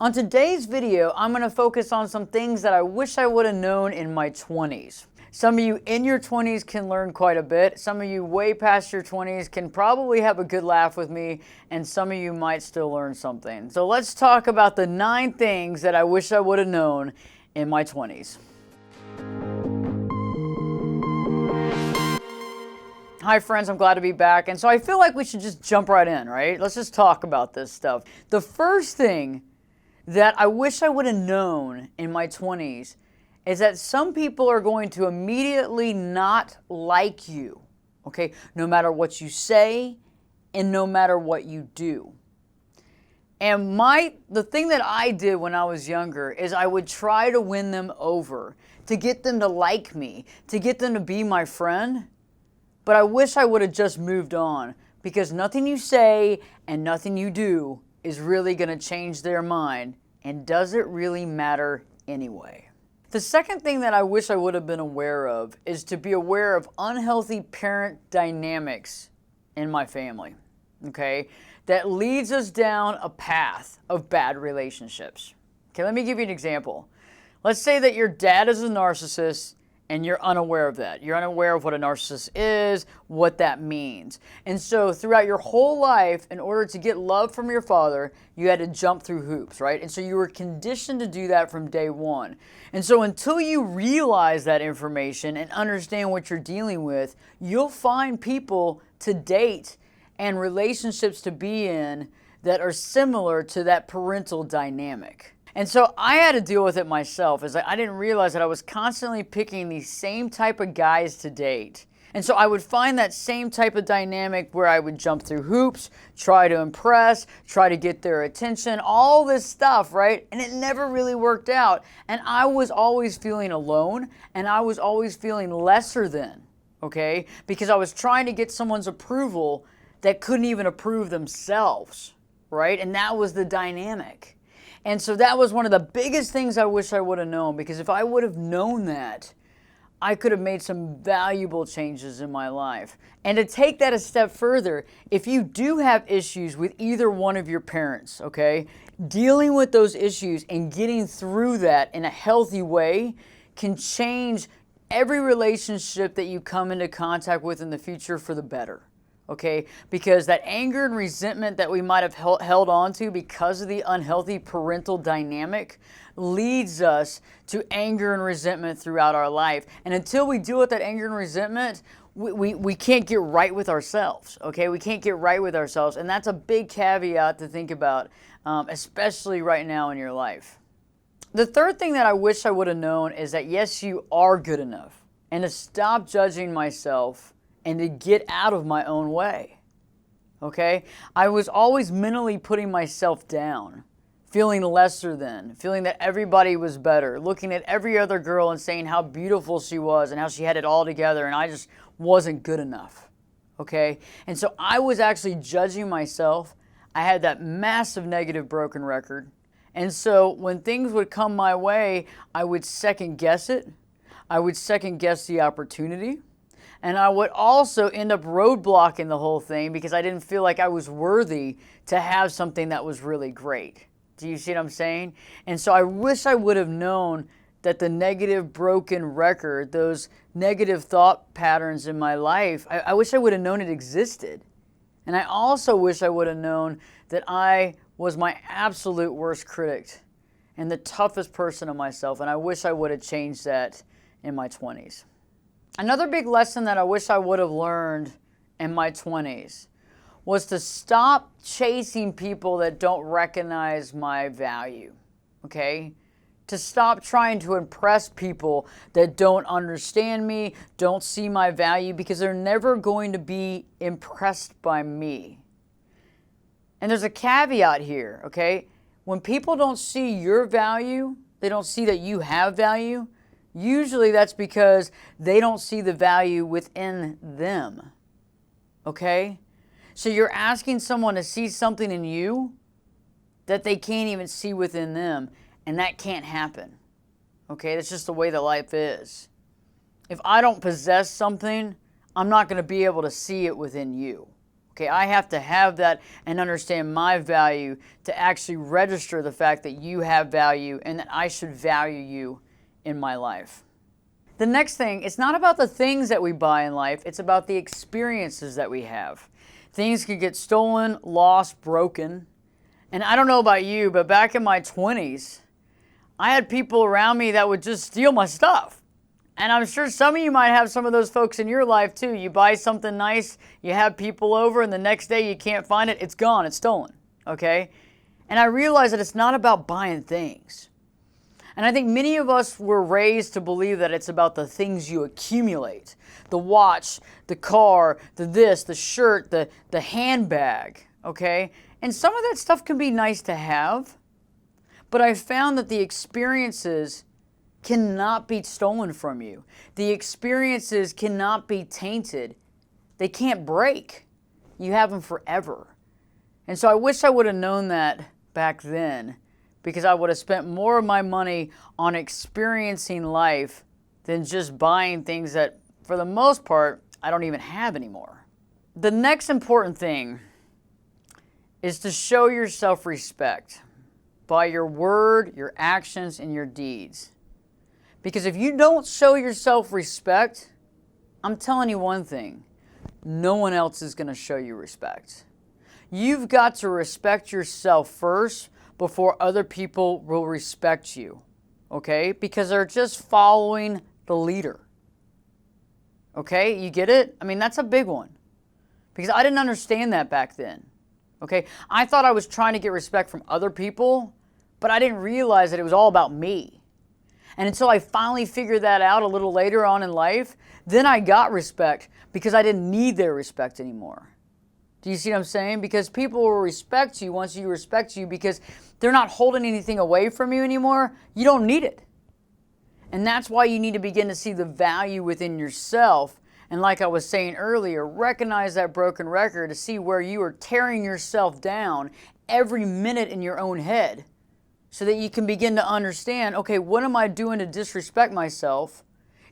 On today's video, I'm going to focus on some things that I wish I would have known in my 20s. Some of you in your 20s can learn quite a bit. Some of you way past your 20s can probably have a good laugh with me, and some of you might still learn something. So let's talk about the 9 things that I wish I would have known in my 20s. Hi friends, I'm glad to be back. And so I feel like we should just jump right in, right? Let's just talk about this stuff. The first thing that I wish I would have known in my 20s is that some people are going to immediately not like you, okay? No matter what you say and no matter what you do. And the thing that I did when I was younger is I would try to win them over, to get them to like me, to get them to be my friend. But I wish I would have just moved on, because nothing you say and nothing you do is really going to change their mind. And does it really matter anyway? The second thing that I wish I would have been aware of is to be aware of unhealthy parent dynamics in my family, okay? That leads us down a path of bad relationships. Okay, let me give you an example. Let's say that your dad is a narcissist and you're unaware of that. You're unaware of what a narcissist is, what that means. And so throughout your whole life, in order to get love from your father, you had to jump through hoops, right? And so you were conditioned to do that from day one. And so until you realize that information and understand what you're dealing with, you'll find people to date and relationships to be in that are similar to that parental dynamic. And so I had to deal with it myself, as I didn't realize that I was constantly picking these same type of guys to date. And so I would find that same type of dynamic where I would jump through hoops, try to impress, try to get their attention, all this stuff, right? And it never really worked out. And I was always feeling alone, and I was always feeling lesser than, okay? Because I was trying to get someone's approval that couldn't even approve themselves, right? And that was the dynamic. And so that was one of the biggest things I wish I would have known, because if I would have known that, I could have made some valuable changes in my life. And to take that a step further, if you do have issues with either one of your parents, okay, dealing with those issues and getting through that in a healthy way can change every relationship that you come into contact with in the future for the better. Okay, because that anger and resentment that we might have held on to because of the unhealthy parental dynamic leads us to anger and resentment throughout our life. And until we deal with that anger and resentment, we can't get right with ourselves, okay? We can't get right with ourselves. And that's a big caveat to think about, especially right now in your life. The third thing that I wish I would have known is that, yes, you are good enough. And to stop judging myself and to get out of my own way, okay? I was always mentally putting myself down, feeling lesser than, feeling that everybody was better, looking at every other girl and saying how beautiful she was and how she had it all together, and I just wasn't good enough, okay? And so I was actually judging myself. I had that massive negative broken record. And so when things would come my way, I would second guess it. I would second guess the opportunity. And I would also end up roadblocking the whole thing because I didn't feel like I was worthy to have something that was really great. Do you see what I'm saying? And so I wish I would have known that the negative broken record, those negative thought patterns in my life, I wish I would have known it existed. And I also wish I would have known that I was my absolute worst critic and the toughest person of myself. And I wish I would have changed that in my 20s. Another big lesson that I wish I would have learned in my 20s was to stop chasing people that don't recognize my value, okay? To stop trying to impress people that don't understand me, don't see my value, because they're never going to be impressed by me. And there's a caveat here, okay? When people don't see your value, they don't see that you have value, usually that's because they don't see the value within them, okay? So you're asking someone to see something in you that they can't even see within them, and that can't happen, okay? That's just the way that life is. If I don't possess something, I'm not going to be able to see it within you, Okay, I have to have that and understand my value to actually register the fact that you have value and that I should value you in my life. The next thing, it's not about the things that we buy in life, it's about the experiences that we have. Things can get stolen, lost, broken. And I don't know about you, but back in my 20s, I had people around me that would just steal my stuff. And I'm sure some of you might have some of those folks in your life too. You buy something nice, you have people over, and the next day you can't find it, it's gone, it's stolen, okay? And I realized that it's not about buying things. And I think many of us were raised to believe that it's about the things you accumulate. The watch, the car, the this, the shirt, the handbag, okay? And some of that stuff can be nice to have, but I found that the experiences cannot be stolen from you. The experiences cannot be tainted. They can't break. You have them forever. And so I wish I would have known that back then, because I would have spent more of my money on experiencing life than just buying things that, for the most part, I don't even have anymore. The next important thing is to show yourself respect by your word, your actions, and your deeds. Because if you don't show yourself respect, I'm telling you one thing, no one else is going to show you respect. You've got to respect yourself first before other people will respect you, okay? Because they're just following the leader. Okay, you get it? I mean, that's a big one. Because I didn't understand that back then, okay? I thought I was trying to get respect from other people, but I didn't realize that it was all about me. And until I finally figured that out a little later on in life, then I got respect because I didn't need their respect anymore. Do you see what I'm saying? Because people will respect you once you respect you because they're not holding anything away from you anymore. You don't need it. And that's why you need to begin to see the value within yourself. And like I was saying earlier, recognize that broken record to see where you are tearing yourself down every minute in your own head. So that you can begin to understand, okay, what am I doing to disrespect myself?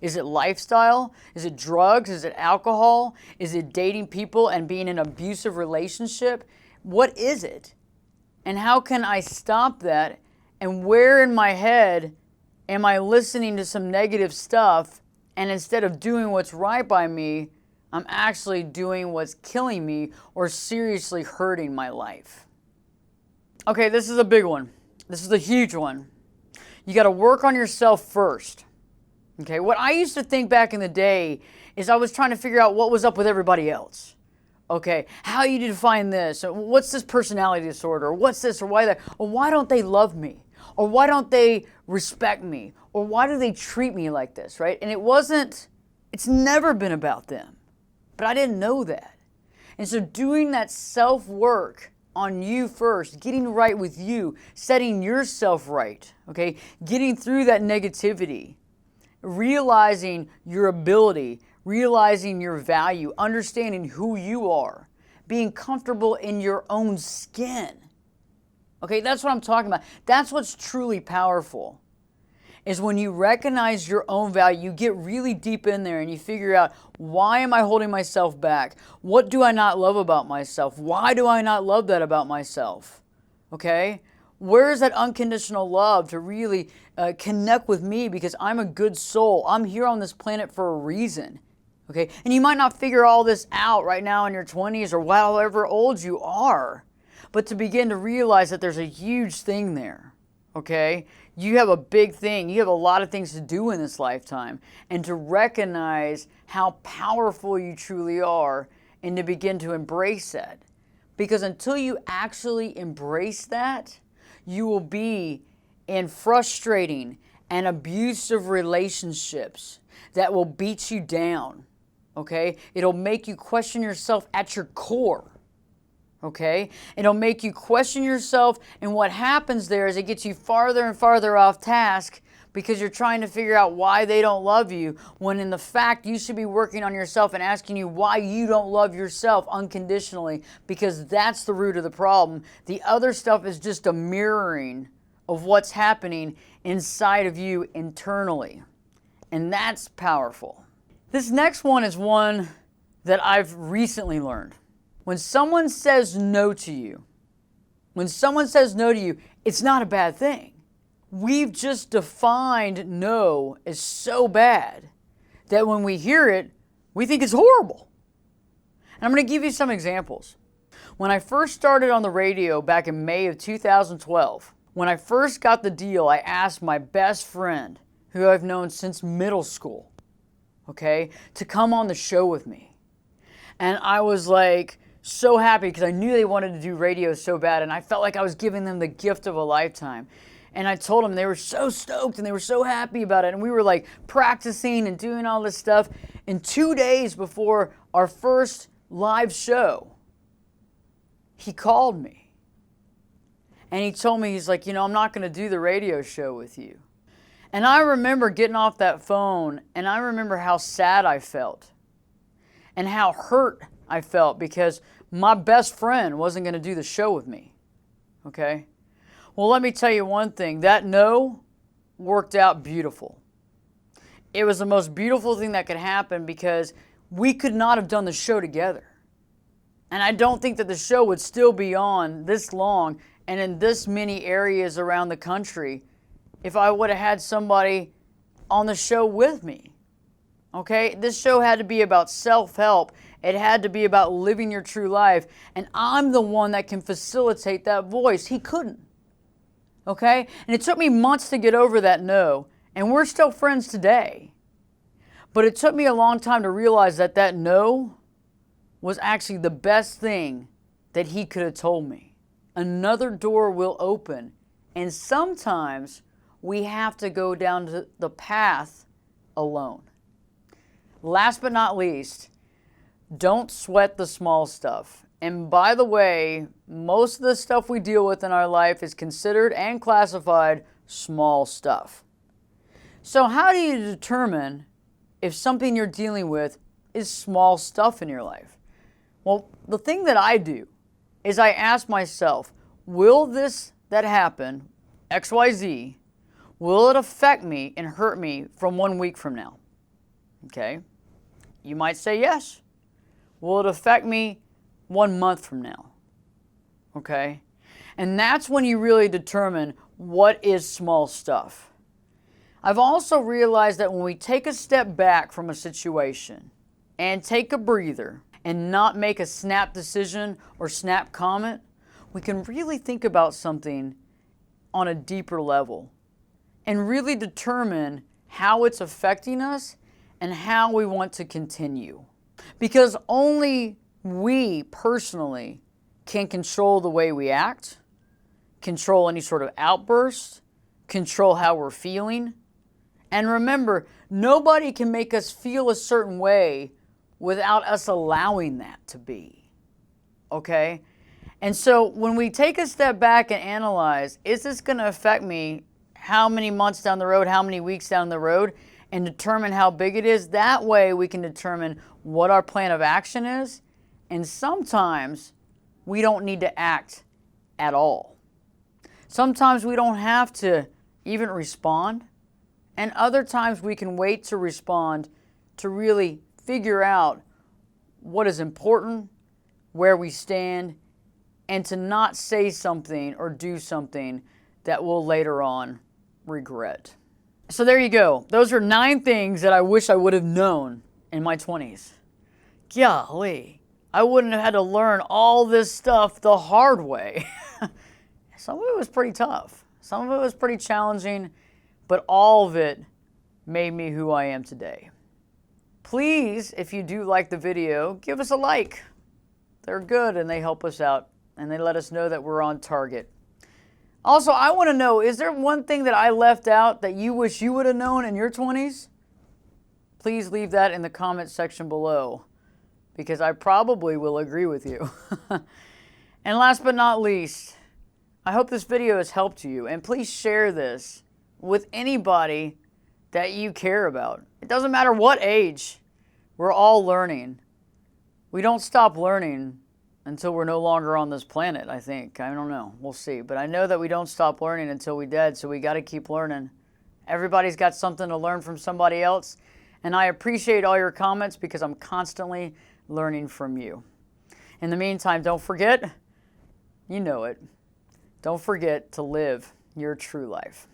Is it lifestyle? Is it drugs? Is it alcohol? Is it dating people and being in an abusive relationship? What is it? And how can I stop that? And where in my head am I listening to some negative stuff, and instead of doing what's right by me, I'm actually doing what's killing me or seriously hurting my life? Okay, this is a big one. This is a huge one. You got to work on yourself first. Okay, what I used to think back in the day is I was trying to figure out what was up with everybody else. Okay, how you define this? What's this personality disorder? What's this or why that? Or why don't they love me? Or why don't they respect me? Or why do they treat me like this, right? And it's never been about them. But I didn't know that. And so doing that self-work on you first, getting right with you, setting yourself right, okay? Getting through that negativity, realizing your ability, realizing your value, understanding who you are, being comfortable in your own skin. Okay, that's what I'm talking about. That's what's truly powerful. Is when you recognize your own value, you get really deep in there and you figure out, why am I holding myself back? What do I not love about myself? Why do I not love that about myself? Okay? Where is that unconditional love to really connect with me because I'm a good soul? I'm here on this planet for a reason. Okay? And you might not figure all this out right now in your 20s or however old you are, but to begin to realize that there's a huge thing there. Okay? You have a big thing. You have a lot of things to do in this lifetime. And to recognize how powerful you truly are and to begin to embrace that. Because until you actually embrace that, you will be in frustrating and abusive relationships that will beat you down. Okay? It'll make you question yourself at your core. Okay? It'll make you question yourself, and what happens there is it gets you farther and farther off task because you're trying to figure out why they don't love you, when in the fact you should be working on yourself and asking you why you don't love yourself unconditionally, because that's the root of the problem. The other stuff is just a mirroring of what's happening inside of you internally, and that's powerful. This next one is one that I've recently learned. When someone says no to you, it's not a bad thing. We've just defined no as so bad that when we hear it, we think it's horrible. And I'm going to give you some examples. When I first started on the radio back in May of 2012, when I first got the deal, I asked my best friend, who I've known since middle school, okay, to come on the show with me. And I was like so happy because I knew they wanted to do radio so bad, and I felt like I was giving them the gift of a lifetime. And I told them, they were so stoked and they were so happy about it. And we were like practicing and doing all this stuff. And 2 days before our first live show, he called me. And he told me, he's like, you know, I'm not going to do the radio show with you. And I remember getting off that phone, and I remember how sad I felt and how hurt I felt because my best friend wasn't going to do the show with me. Okay? Well, let me tell you one thing. That no worked out beautiful. It was the most beautiful thing that could happen because we could not have done the show together. And I don't think that the show would still be on this long and in this many areas around the country if I would have had somebody on the show with me. Okay? This show had to be about self-help. It had to be about living your true life. And I'm the one that can facilitate that voice. He couldn't. Okay? And it took me months to get over that no. And we're still friends today. But it took me a long time to realize that that no was actually the best thing that he could have told me. Another door will open. And sometimes we have to go down the path alone. Last but not least, don't sweat the small stuff. And by the way, most of the stuff we deal with in our life is considered and classified small stuff. So how do you determine if something you're dealing with is small stuff in your life? Well, the thing that I do is I ask myself, will this that happen, XYZ, will it affect me and hurt me from 1 week from now? Okay? You might say yes. Will it affect me 1 month from now? Okay? And that's when you really determine what is small stuff. I've also realized that when we take a step back from a situation and take a breather and not make a snap decision or snap comment, we can really think about something on a deeper level and really determine how it's affecting us and how we want to continue. Because only we personally can control the way we act, control any sort of outburst, control how we're feeling. And remember, nobody can make us feel a certain way without us allowing that to be. Okay? And so when we take a step back and analyze, is this going to affect me how many months down the road, how many weeks down the road, and determine how big it is, that way we can determine what our plan of action is. And sometimes we don't need to act at all. Sometimes we don't have to even respond. And other times we can wait to respond to really figure out what is important, where we stand, and to not say something or do something that we'll later on regret. So there you go. Those are 9 things that I wish I would have known in my 20s. Golly, I wouldn't have had to learn all this stuff the hard way. Some of it was pretty tough. Some of it was pretty challenging, but all of it made me who I am today. Please, if you do like the video, give us a like. They're good and they help us out and they let us know that we're on target. Also, I want to know, is there one thing that I left out that you wish you would have known in your 20s? Please leave that in the comment section below, because I probably will agree with you. And last but not least, I hope this video has helped you, and please share this with anybody that you care about. It doesn't matter what age, we're all learning. We don't stop learning until we're no longer on this planet, I think. I don't know. We'll see. But I know that we don't stop learning until we're dead, so we got to keep learning. Everybody's got something to learn from somebody else, and I appreciate all your comments because I'm constantly learning from you. In the meantime, don't forget, you know it, don't forget to live your true life.